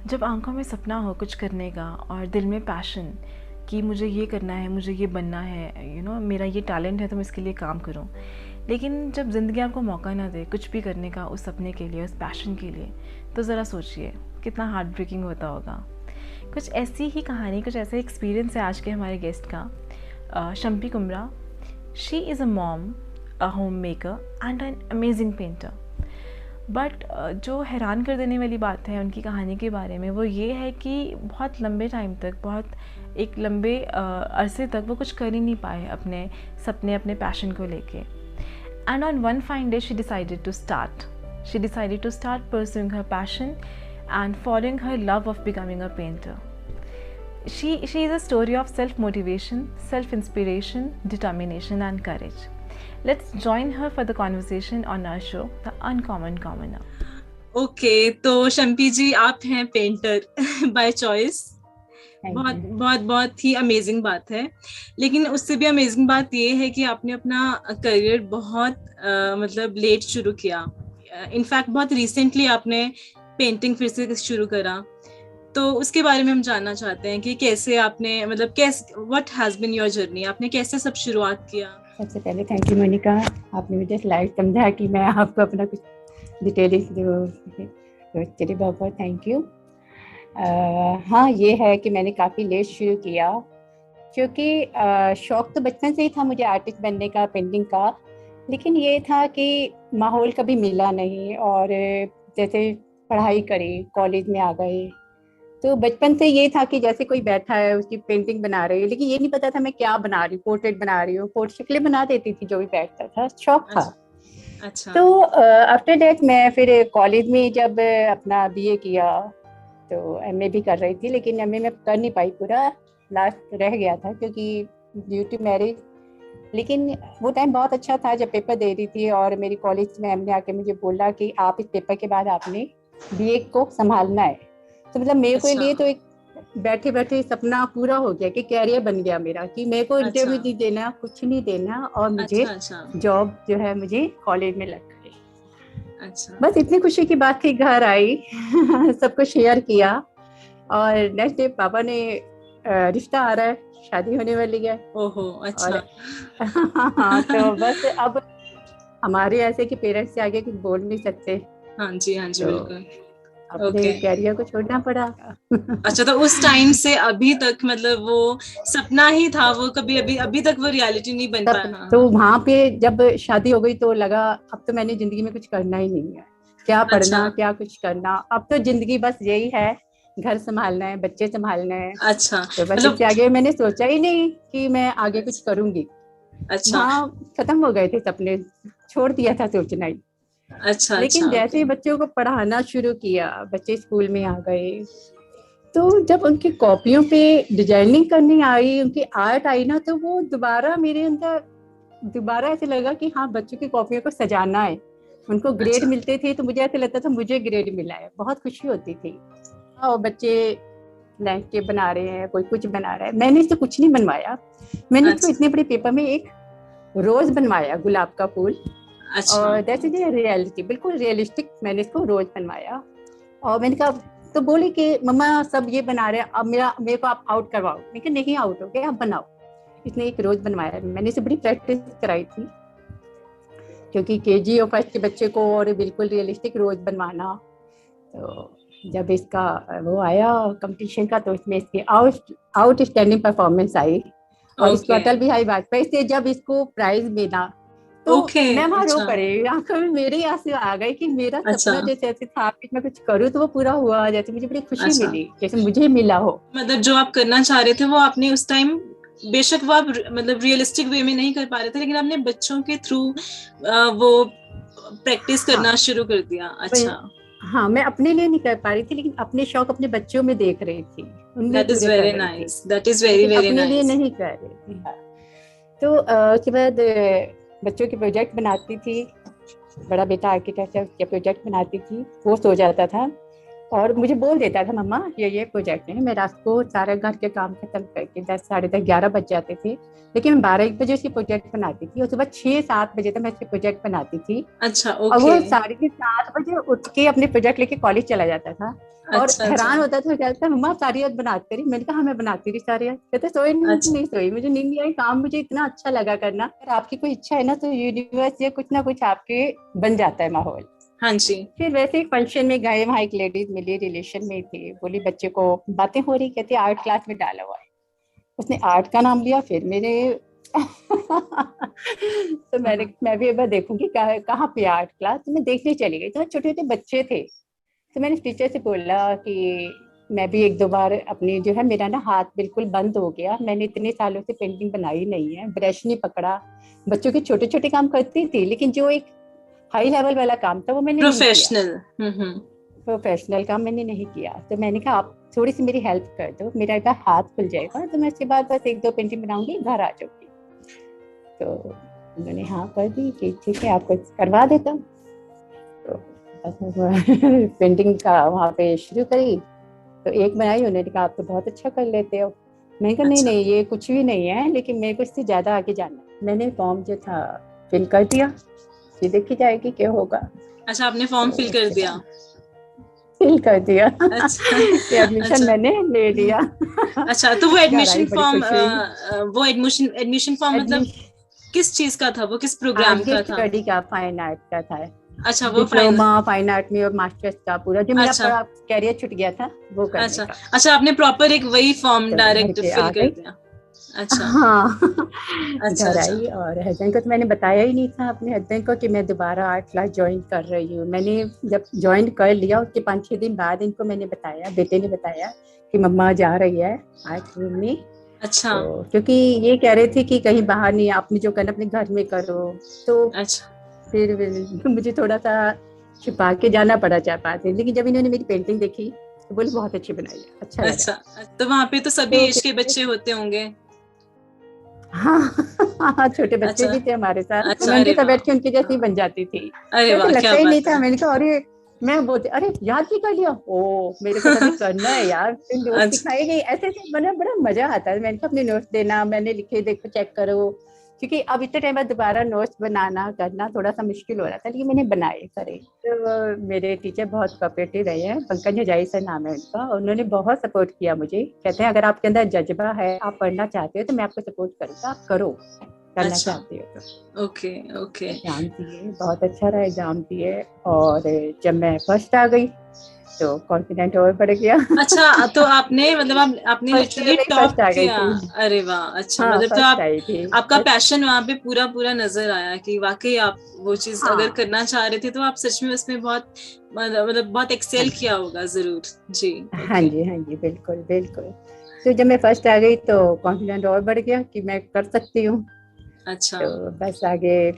जब आंखों में सपना हो कुछ करने का और दिल में पैशन कि मुझे ये करना है, मुझे ये बनना है, मेरा ये टैलेंट है तो मैं इसके लिए काम करूँ। लेकिन जब ज़िंदगी आपको मौका ना दे कुछ भी करने का उस सपने के लिए, उस पैशन के लिए, तो ज़रा सोचिए कितना हार्ट ब्रेकिंग होता होगा। कुछ ऐसी ही कहानी, कुछ ऐसा एक्सपीरियंस है आज के हमारे गेस्ट का, Shampi Kumra. She is a mom, a home maker and an amazing painter. But जो हैरान कर देने वाली बात है उनकी कहानी के बारे में वो ये है कि बहुत लंबे टाइम तक, बहुत एक लंबे अरसे तक वो कुछ कर ही नहीं पाए अपने सपने, अपने पैशन को लेके। And on one fine day she decided to start pursuing her passion and following her love of becoming a painter. She is a story of self-motivation, self-inspiration, determination and courage. Let's join her for the conversation on our show, The Uncommon Commoner. Okay, तो शम्पी जी आप हैं painter by choice. बहुत बहुत बहुत ही amazing बात है। लेकिन उससे भी अमेजिंग बात ये है कि आपने अपना करियर बहुत मतलब लेट शुरू किया। इनफैक्ट बहुत रिसेंटली आपने पेंटिंग फिर से शुरू करा। तो उसके बारे में हम जानना चाहते हैं कि कैसे आपने, मतलब कैसे, what has been your journey, आपने कैसे सब शुरुआत किया। सबसे पहले थैंक यू मोनिका, आपने मुझे लाइक समझा कि मैं आपको अपना कुछ डिटेलिंग दो, तो चलिए बहुत बहुत थैंक यू। हाँ, ये है कि मैंने काफ़ी लेट शुरू किया क्योंकि शौक तो बचपन से ही था मुझे आर्टिस्ट बनने का, पेंटिंग का। लेकिन ये था कि माहौल कभी मिला नहीं, और जैसे पढ़ाई करी, कॉलेज में आ गए, तो बचपन से ये था कि जैसे कोई बैठा है उसकी पेंटिंग बना रही है, लेकिन ये नहीं पता था मैं क्या बना रही हूँ। पोर्ट्रेट बना रही हूँ, शक्लें बना देती थी जो भी बैठता था, शौक था। अच्छा। तो आफ्टर दैट मैं फिर कॉलेज में जब अपना बीए किया तो एमए भी कर रही थी, लेकिन एमए में कर नहीं पाई, पूरा लास्ट रह गया था क्योंकि ड्यू टू मैरिज। लेकिन वो टाइम बहुत अच्छा था जब पेपर दे रही थी और मेरी कॉलेज मैम ने आके मुझे बोला कि आप इस पेपर के बाद आपने बीए को संभालना है। तो मतलब मेरे को लिए तो एक बैठे बैठे सपना पूरा हो गया कि कैरियर बन गया मेरा, कि मेरे को इंटरव्यू नहीं देना, कुछ नहीं देना, और मुझे जॉब जो है मुझे कॉलेज में लग गई। बस इतनी खुशी की बात थी। घर आई सबको शेयर किया, और नेक्स्ट डे पापा ने रिश्ता आ रहा है, शादी होने वाली है। ओहो, अच्छा। हाँ, तो बस अब हमारे ऐसे कि पेरेंट्स से आगे कुछ बोल नहीं सकते। हाँ जी, हाँ जी, बिल्कुल। अपने कैरियर को छोड़ना पड़ा। अच्छा, तो उस टाइम से अभी तक मतलब वो सपना ही था, वो कभी अभी तक वो रियलिटी नहीं बन पाया। तो वहाँ पे जब शादी हो गई तो लगा अब तो मैंने जिंदगी में कुछ करना ही नहीं है, क्या पढ़ना, क्या कुछ करना, अब तो जिंदगी बस यही है, घर संभालना है, बच्चे संभालना है। अच्छा, तो बस इससे आगे मैंने सोचा ही नहीं कि मैं आगे कुछ करूंगी। अच्छा, वहाँ खत्म हो गए थे सपने, छोड़ दिया था सोचना ही। अच्छा, लेकिन जैसे ही बच्चों को पढ़ाना शुरू किया, बच्चे स्कूल में आ गए, तो जब उनकी कॉपियों पे डिजाइनिंग करनी आई, उनकी आर्ट आई ना, तो वो दोबारा मेरे अंदर दोबारा ऐसे लगा कि हाँ, बच्चों की कॉपियों को सजाना है। उनको ग्रेड मिलते थे तो मुझे ऐसे लगता था मुझे ग्रेड मिला है, बहुत खुशी होती थी। और बच्चे लैंडस्केप बना रहे हैं, कोई कुछ बना रहा है। मैंने तो कुछ नहीं बनवाया, मैंने तो इतने बड़े पेपर में एक रोज बनवाया, गुलाब का फूल। और दैट्स इज रियलिटी, बिल्कुल रियलिस्टिक मैंने इसको रोज बनवाया। और मैंने कहा, तो बोली कि मम्मा सब ये बना रहे हैं, अब मेरे को आप आउट करवाओ। लेकिन नहीं, आउट हो गया, आप बनाओ। इसने एक रोज बनवाया, मैंने इसे बड़ी प्रैक्टिस कराई थी क्योंकि केजी और फर्स्ट के बच्चे को और बिल्कुल रियलिस्टिक रोज बनवाना। तो जब इसका वो आया कंपटीशन का, तो इसमें इसकी आउटस्टैंडिंग परफॉर्मेंस आई। और इसको अटल बिहारी वाजपेयी से जब इसको प्राइज मिला, तो मैं वहाँ रो पड़ी, आंखों में मेरे आंसू आ गए कि मेरा सपना जैसे ऐसे था कि मैं कुछ करूँ तो वो पूरा हुआ, जैसे मुझे बड़ी खुशी मिली, जैसे मुझे मिला हो। मतलब जो आप करना चाह रहे थे वो आपने उस टाइम, बेशक वो आप मतलब रियलिस्टिक वे में नहीं कर पा रहे थे, लेकिन आपने बच्चों के थ्रू वो प्रैक्टिस करना शुरू कर दिया। अच्छा, हाँ, मैं अपने लिए नहीं कर पा रही थी, लेकिन अपने शौक अपने बच्चों में देख रही थी, उनमें पूरे कर रही थी। That is very very nice. अपने लिए नहीं कर रही थी। तो उसके बाद बच्चों के प्रोजेक्ट बनाती थी। बड़ा बेटा आर्किटेक्चर के प्रोजेक्ट बनाती थी, वो सो जाता था और मुझे बोल देता था मम्मा ये प्रोजेक्ट है। मैं रात को सारा घर के काम खत्म करके 10 साढ़े 10 11 बज जाते थे, लेकिन मैं 12-1 बजे से प्रोजेक्ट बनाती थी, और सुबह 6-7 बजे तक मैं इसके प्रोजेक्ट बनाती थी। अच्छा, और वो ओके। 7:30 बजे उठ के अपने प्रोजेक्ट लेके कॉलेज चला जाता था, और अच्छा, अच्छा, हैरान होता था, कहता मम्मा सारी रात बनाती रही। मैंने कहा हाँ मैं बनाती रही सारी रात। कहते सोई अच्छा। नहीं सोई, मुझे नींद नहीं आई, काम मुझे इतना अच्छा लगा करना। अगर आपकी कोई इच्छा है ना तो यूनिवर्स या कुछ ना कुछ आपके बन जाता है माहौल। हाँ जी। फिर वैसे ही फंक्शन में गए, वहाँ एक लेडीज मिली, रिलेशन में थी, बोली बच्चे को बातें हो रही, कहती आर्ट क्लास में डाला हुआ है। उसने आर्ट का नाम लिया, फिर मेरे तो मैं भी एक बार देखूंगी कहाँ पे आर्ट क्लास, तो मैं देखने चली गई। तो छोटे छोटे बच्चे थे, तो मैंने टीचर से बोला कि मैं भी 1-2 बार अपनी जो है, मेरा ना हाथ बिल्कुल बंद हो गया, मैंने इतने सालों से पेंटिंग बनाई नहीं है, ब्रश नहीं पकड़ा। बच्चों के छोटे छोटे काम करती थी, लेकिन जो एक हाई लेवल वाला काम था वो मैंने नहीं किया। प्रोफेशनल। प्रोफेशनल काम मैंने नहीं किया। तो मैंने कहा आप थोड़ी सी मेरी हेल्प कर दो, मेरा एक बार हाथ खुल जाएगा, तो मैं उसके बाद बस 1-2 पेंटिंग बनाऊंगी, घर आ जाऊंगी। तो उन्होंने हाँ कर दी कि ठीक है आपको करवा देता हूँ। तो पेंटिंग का वहाँ पे शुरू करी, तो एक बनाई, उन्होंने कहा आप तो बहुत अच्छा कर लेते हो। मैंने कहा नहीं अच्छा, नहीं ये कुछ भी नहीं है, लेकिन मेरे को इससे ज्यादा आगे जाना है। मैंने फॉर्म जो था फिल कर दिया, ये देखी जाएगी क्या होगा। अच्छा, आपने फॉर्म तो फिल कर दिया। फिल कर दिया अच्छा, कि एडमिशन अच्छा, मैंने ले लिया। अच्छा। तो वो घर आई एडमिशन बड़ी फॉर्म, खुश हुई। वो एडमिशन फॉर्म मतलब एडमिशन किस चीज का था, वो किस प्रोग्राम आगे का था? स्टडी का फाइन आर्ट का था, अच्छा, वो फाइनल। डिप्लोमा फाइन आर्ट में और मास्टर्स का पूरा जो मेरा अच्छा, कैरियर छूट गया था वो करने अच्छा, का। अच्छा, आपने प्रॉपर एक वही फॉर्म तो घर डायरेक्ट पे फिल आ कर गई। दिया। अच्छा, हाँ अच्छा, घर अच्छा, आई, और हस्बैंड को तो मैंने बताया ही नहीं था अपने हस्बैंड को कि मैं दोबारा आर्ट क्लास ज्वाइन कर रही हूँ। मैंने जब ज्वाइन कर लिया उसके 5-6 दिन बाद इनको मैंने बताया, बेटे ने बताया कि मम्मा जा रही है आर्ट रूम में। अच्छा, तो क्योंकि ये कह रहे थे कि कहीं बाहर नहीं, आपने जो करना अपने घर में करो। तो अच्छा, फिर मुझे थोड़ा सा छुपा के जाना पड़ा 4-5 दिन, लेकिन जब इन्होंने मेरी पेंटिंग देखी तो बोले बहुत अच्छी बनाई है, अच्छा लगा। अच्छा। तो वहां पे तो सभी तो एज के फिर बच्चे होते होंगे। हाँ हाँ छोटे बच्चे अच्छा, भी थे हमारे साथ, तो अच्छा, मैं उनके अरे साथ वाह, बैठ के उनकी जैसी बन जाती थी। अरे तो ऐसे वाह, क्या लगता ही नहीं बात था। है। मैंने कहा अरे, मैं बोलती अरे याद भी कर लिया, ओ मेरे को तो अभी करना है यार, फिर नोट्स अच्छा, दिखाई गई, ऐसे ऐसे बड़ा बड़ा मजा आता है। मैंने कहा अपने नोट्स देना, मैंने लिखे देखो चेक करो, क्योंकि अब इतने टाइम बाद दोबारा नोट्स बनाना करना थोड़ा सा मुश्किल हो रहा था, लेकिन मैंने बनाए करे। तो मेरे टीचर बहुत कोऑपरेटिव रहे हैं, पंकज हजाई सर नाम है उनका, उन्होंने बहुत सपोर्ट किया मुझे। कहते हैं अगर आपके अंदर जज्बा है, आप पढ़ना चाहते हो तो मैं आपको सपोर्ट करूंगा, आप करो, करना अच्छा, चाहते हो तो। Okay, okay. एग्जाम दिए, बहुत अच्छा रहा एग्जाम दिए, और जब मैं फर्स्ट आ गई तो कॉन्फिडेंट और बढ़ गया। अच्छा, तो आपने मतलब आपने फर्स्ट ईयर लिटरली में ही टॉप फर्स्ट आ गई किया। थी। अरे वाह, अच्छा, हाँ मतलब तो फर्स्ट आप, आई थी आपका पैशन वहां पे पूरा पूरा नजर आया कि वाकई आप वो चीज अगर हाँ करना चाह रहे थे तो आप सच में उसमें बहुत मतलब बहुत हाँ एक्सेल किया होगा जरूर। जी, हाँ ओके। जी हाँ जी बिल्कुल बिल्कुल। तो जब मैं फर्स्ट आ गई तो कॉन्फिडेंट और बढ़ गया कि मैं कर सकती हूँ। अच्छा, तो बस आगे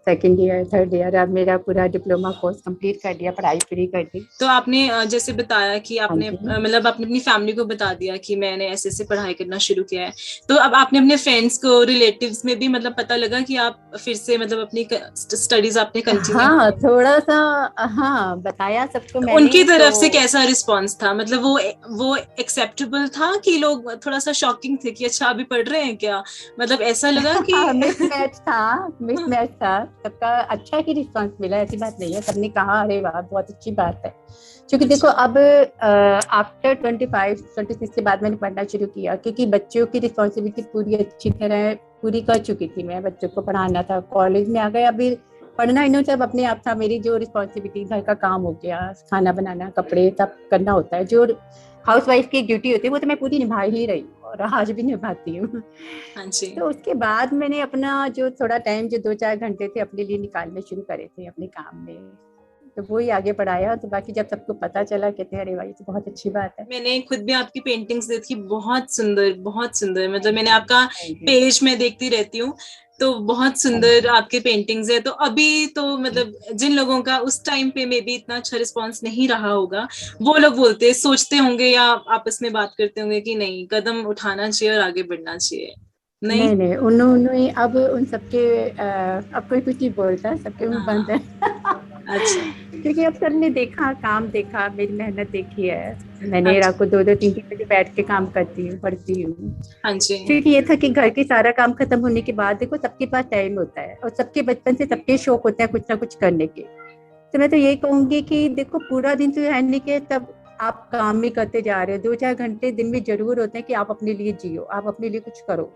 सेकेंड ईयर थर्ड ईयर अब मेरा पूरा डिप्लोमा कोर्स कंप्लीट कर दिया, पढ़ाई पूरी कर दी। तो आपने जैसे बताया कि हाँ आपने जी मतलब आपने अपनी फैमिली को बता दिया कि मैंने ऐसे ऐसे पढ़ाई करना शुरू किया है, तो अब आपने अपने फ्रेंड्स को, रिलेटिव्स में भी मतलब पता लगा कि आप फिर से मतलब अपनी स्टडीज आपने कंटिन्यू हाँ की? थोड़ा सा, हाँ बताया सबको तो मैंने उनकी तो। तरफ से कैसा रिस्पांस था, मतलब वो एक्सेप्टेबल था कि लोग थोड़ा सा शॉकिंग थे कि अच्छा अभी पढ़ रहे हैं क्या, मतलब ऐसा लगा कि मिसमैच था, मिसमैच था। सबका अच्छा ही रिस्पांस मिला, ऐसी बात नहीं है, सबने कहा अरे वाह बहुत अच्छी बात है। क्योंकि देखो अच्छा, अब आफ्टर 25-26 के बाद मैंने पढ़ना शुरू किया, क्योंकि बच्चों की रिस्पॉन्सिबिलिटी पूरी अच्छी तरह पूरी कर चुकी थी मैं। बच्चों को पढ़ाना था, कॉलेज में आ गए, अभी पढ़ना इन्होंने सब अपने आप था। मेरी जो रिस्पॉन्सिबिलिटी, घर का काम हो गया, खाना बनाना, कपड़े सब करना होता है, जो हाउस वाइफ की ड्यूटी होती है वो तो मैं पूरी निभा ही रही हूँ और आज भी निभाती हूँ। हाँ जी, तो उसके बाद मैंने अपना जो थोड़ा टाइम, जो 2-4 घंटे थे अपने लिए निकालने शुरू करे थे अपने काम में, तो वो ही आगे बढ़ाया। तो बाकी जब सबको पता चला, कहते हैं अरे भाई तो बहुत अच्छी बात है। मैंने खुद भी आपकी पेंटिंग्स देखी, बहुत सुंदर, बहुत सुंदर, मतलब थैंक मैंने यू आपका थैंक यू पेज में देखती रहती हूँ, तो बहुत थैंक सुंदर यू। आपके पेंटिंग्स है। तो अभी तो मतलब जिन लोगों का उस टाइम पे में भी इतना अच्छा रिस्पांस नहीं रहा होगा, वो लोग बोलते सोचते होंगे या आपस में बात करते होंगे कि नहीं, कदम उठाना चाहिए और आगे बढ़ना चाहिए। नहीं? नहीं नहीं उन्होंने अब उन सबके अब कोई कुछ नहीं बोलता, सबके मुंह बंद हाँ, है। अच्छा। क्योंकि अब सर ने देखा, काम देखा, मेरी मेहनत देखी है। मैंने अच्छा। रात को 2-2 3-3 बजे बैठ के काम करती हूँ, पढ़ती हूँ। हाँ जी। क्योंकि ये था कि घर के सारा काम खत्म होने के बाद देखो सबके पास टाइम होता है, और सबके बचपन से सबके शौक होते हैं कुछ ना कुछ करने के। तो मैं तो यही कहूंगी कि देखो पूरा दिन तो है नहीं कि तब आप काम भी करते जा रहे हो, 2-4 घंटे दिन में जरूर होते हैं कि आप अपने लिए जियो, आप अपने लिए कुछ करो।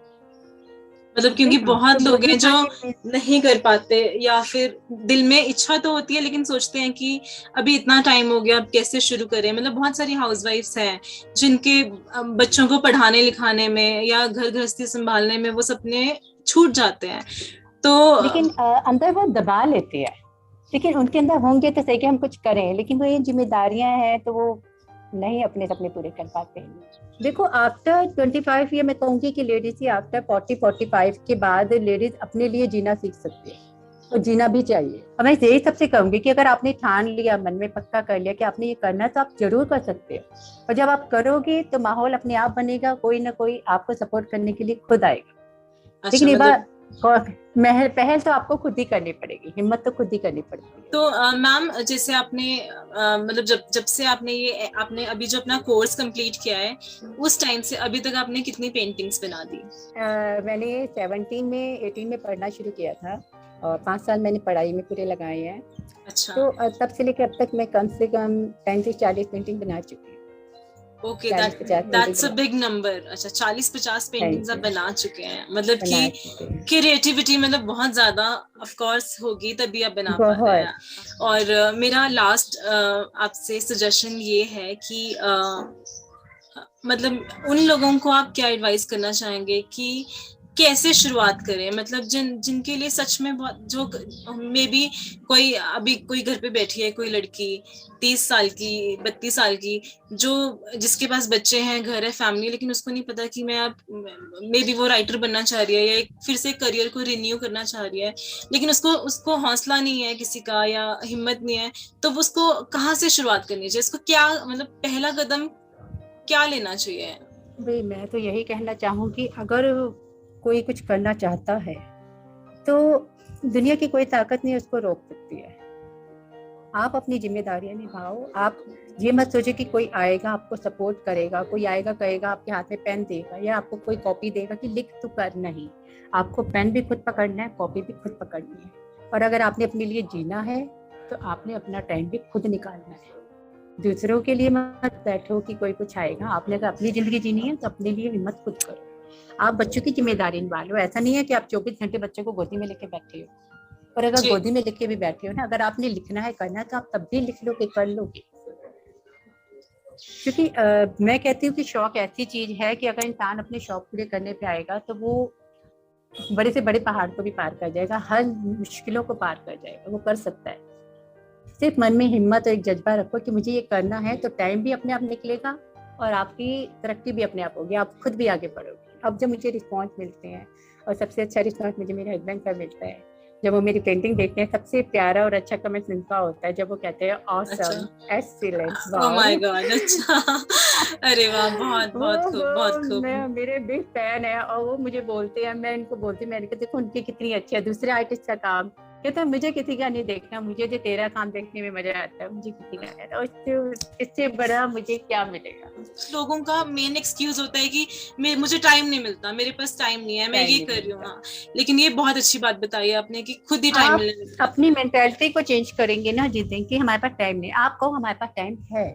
मतलब है क्योंकि ना? बहुत तो लोग वही हैं जो था कि नहीं कर पाते, या फिर दिल में इच्छा तो होती है लेकिन सोचते हैं कि अभी इतना टाइम हो गया, अब कैसे शुरू करें। मतलब बहुत सारी हाउसवाइफ्स हैं जिनके बच्चों को पढ़ाने लिखाने में या घर गृहस्थी संभालने में वो सपने छूट जाते हैं। तो लेकिन अंदर वो दबा लेते हैं, लेकिन उनके अंदर होंगे तो सही कि हम कुछ करें, लेकिन वो ये जिम्मेदारियां हैं तो वो नहीं अपने सपने पूरे कर पाते हैं। देखो आफ्टर 25 ईयर मैं कहूंगी कि लेडीज ही आफ्टर 40-45 के बाद लेडीज अपने लिए जीना सीख सकती है, और जीना भी चाहिए। और मैं यही सबसे कहूंगी कि अगर आपने ठान लिया, मन में पक्का कर लिया कि आपने ये करना है, तो आप जरूर कर सकते हो। और जब आप करोगे तो माहौल अपने आप बनेगा, कोई ना कोई आपको सपोर्ट करने के लिए खुद आएगा। अच्छा, लेकिन ये मतलब बात पहल तो आपको खुद ही करनी पड़ेगी, हिम्मत तो खुद ही करनी पड़ेगी। तो मैम जैसे आपने मतलब जब जब से आपने अभी जो अपना कोर्स कंप्लीट किया है, उस टाइम से अभी तक आपने कितनी पेंटिंग्स बना दी? मैंने 18 में पढ़ना शुरू किया था, और 5 साल मैंने पढ़ाई में पूरे लगाए हैं। अच्छा। तो तब से लेकर अब तक मैं कम से कम 35-40 पेंटिंग बना चुकी हूँ। Okay, 40-50 that's a painting big number. अच्छा, 40-50 पेंटिंग्स आप बना चुके हैं, मतलब कि बना चुके हैं। क्रिएटिविटी मतलब बहुत ज्यादा ऑफ कोर्स होगी तभी आप बना पा रहे हैं। बहुत। और मेरा लास्ट आपसे सजेशन ये है कि मतलब उन लोगों को आप क्या एडवाइस करना चाहेंगे कि कैसे शुरुआत करें? मतलब जिनके लिए सच में बहुत, जो मे बी कोई अभी कोई घर पे बैठी है, कोई लड़की 30 साल की, 32 साल की, जो जिसके पास बच्चे हैं, घर है, फैमिली, लेकिन उसको नहीं पता कि मैं अब मे बी वो राइटर बनना चाह रही है या एक फिर से करियर को रिन्यू करना चाह रही है, लेकिन उसको उसको हौसला नहीं है किसी का या हिम्मत नहीं है, तो उसको कहाँ से शुरुआत करनी चाहिए? इसको क्या मतलब पहला कदम क्या लेना चाहिए? भाई मैं तो यही कहना चाहूंगी, अगर कोई कुछ करना चाहता है तो दुनिया की कोई ताकत नहीं उसको रोक सकती है। आप अपनी जिम्मेदारियां निभाओ। आप ये मत सोचो कि कोई आएगा आपको सपोर्ट करेगा, कोई आएगा कहेगा, आपके हाथ में पेन देगा या आपको कोई कॉपी देगा कि लिख तू कर। नहीं, आपको पेन भी खुद पकड़ना है, कॉपी भी खुद पकड़नी है। और अगर आपने अपने लिए जीना है तो आपने अपना टाइम भी खुद निकालना है। दूसरों के लिए मत बैठो कि कोई कुछ आएगा। आपने अगर अपनी जिंदगी जीनी है तो अपने लिए हिम्मत खुद करो। आप बच्चों की जिम्मेदारी निभा लो। ऐसा नहीं है कि आप 24 घंटे बच्चों को गोदी में लेके बैठे हो, और अगर जी। गोदी में लेके भी बैठे हो ना, अगर आपने लिखना है करना है तो आप तब भी लिख लोगे, कर लोगे। क्योंकि मैं कहती हूँ कि शौक ऐसी चीज है कि अगर इंसान अपने शौक पूरे करने पे आएगा तो वो बड़े से बड़े पहाड़ को भी पार कर जाएगा, हर मुश्किलों को पार कर जाएगा, वो कर सकता है। सिर्फ मन में हिम्मत और एक जज्बा रखो कि मुझे ये करना है, तो टाइम भी अपने आप निकलेगा और आपकी तरक्की भी अपने आप होगी, आप खुद भी आगे बढ़ोगे। अब जब मुझे रिस्पॉन्स मिलते हैं, और सबसे अच्छा रिस्पॉन्स मुझे मेरे हस्बैंड का मिलता है, जब वो मेरी पेंटिंग देखते हैं, सबसे प्यारा और अच्छा कमेंट उनका होता है जब वो कहते हैं awesome, excellent, oh wow. My God, अच्छा। अरे वाह, बहुत बहुत खूब, बहुत वो खूब। मैं मेरे बिग फैन है, और वो मुझे बोलते हैं, मैं इनको बोलती हूँ, मैंने कहा देखो उनकी कितनी अच्छी है, दूसरे आर्टिस्ट का काम कहते हैं मुझे किसी का नहीं देखना, मुझे जो तेरा काम देखने में मजा आता है, मुझे किसी का नहीं। और इससे बड़ा मुझे क्या मिलेगा। लोगों का मेन एक्सक्यूज होता है कि मुझे टाइम नहीं मिलता, मेरे पास टाइम नहीं है, मैं ये कर रही हूँ। हाँ, लेकिन ये बहुत अच्छी बात बताई आपने कि खुद ही टाइम मिलने लगता है। अपनी मेंटालिटी को चेंज करेंगे ना जिस दिन कि हमारे पास टाइम नहीं, आप कहो हमारे पास टाइम है।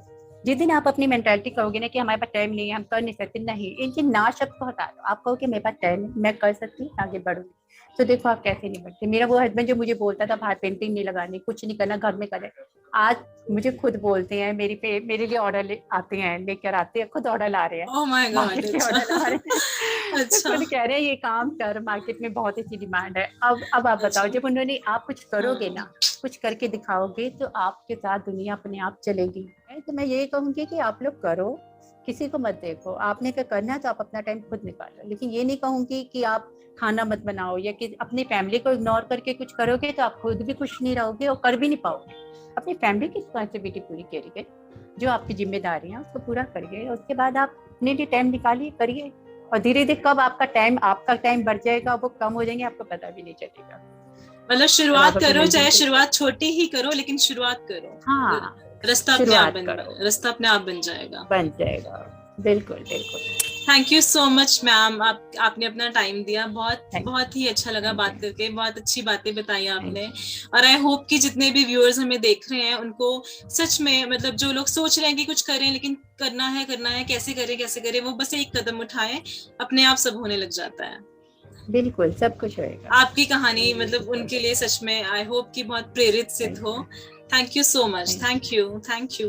जिस दिन आप अपनी मेंटालिटी कहोगे ना कि हमारे पास टाइम नहीं है, हम कर नहीं सकते, नहीं, इनके ना शब्द को हटा दो। आप कहो कि मेरे पास टाइम है, मैं कर सकती हूँ, आगे बढ़ूंगी, तो देखो आप कैसे नहीं बढ़ते। मेरा वो हस्बैंड जो मुझे बोलता था बाहर पेंटिंग नहीं लगानी, कुछ नहीं करना, घर में करे, आज मुझे खुद बोलते हैं, मेरे लिए ऑर्डर आते हैं, लेकर आते हैं, खुद ऑर्डर ला रहे हैं, ओह माय गॉड, मार्केट से अच्छा। ऑर्डर ला रहे हैं। तो अच्छा, खुद कह रहे हैं ये काम कर, मार्केट में बहुत अच्छी डिमांड है। अब आप बताओ, जब उन्होंने आप कुछ करोगे ना, कुछ करके दिखाओगे, तो आपके साथ दुनिया अपने आप चलेगी। तो मैं यही कहूंगी कि आप लोग करो, किसी को मत देखो। आपने क्या करना है तो आप अपना टाइम खुद निकालो। लेकिन ये नहीं कहूंगी कि आप खाना मत बनाओ या कि अपनी फैमिली को इग्नोर करके कुछ करोगे तो आप खुद भी खुश नहीं रहोगे और कर भी नहीं पाओगे। अपनी फैमिली की रिस्पॉन्सिबिलिटी पूरी करिए, जो आपकी जिम्मेदारी है उसको पूरा करिए, उसके बाद आप अपने लिए टाइम निकालिए, करिए। और धीरे धीरे कब आपका टाइम बढ़ जाएगा, वो कम हो जाएंगे, आपको पता भी नहीं चलेगा। मतलब शुरुआत करो, चाहे शुरुआत छोटी ही करो, लेकिन शुरुआत करो। हाँ, रास्ता अपने आप बन जाएगा। बिल्कुल बिल्कुल। Thank you so much ma'am, आपने अपना टाइम दिया, बहुत ही अच्छा लगा बात करके, बहुत अच्छी बातें बताई आपने। और आई होप कि जितने भी व्यूअर्स हमें देख रहे हैं उनको सच में, मतलब जो लोग सोच रहे हैं कि कुछ करें लेकिन करना है कैसे करें, वो बस एक कदम उठाएं, अपने आप सब होने लग जाता है। बिल्कुल, सब कुछ होएगा। आपकी कहानी मतलब उनके लिए सच में आई होप कि बहुत प्रेरित सिद्ध हो। Thank you so much. Thank you.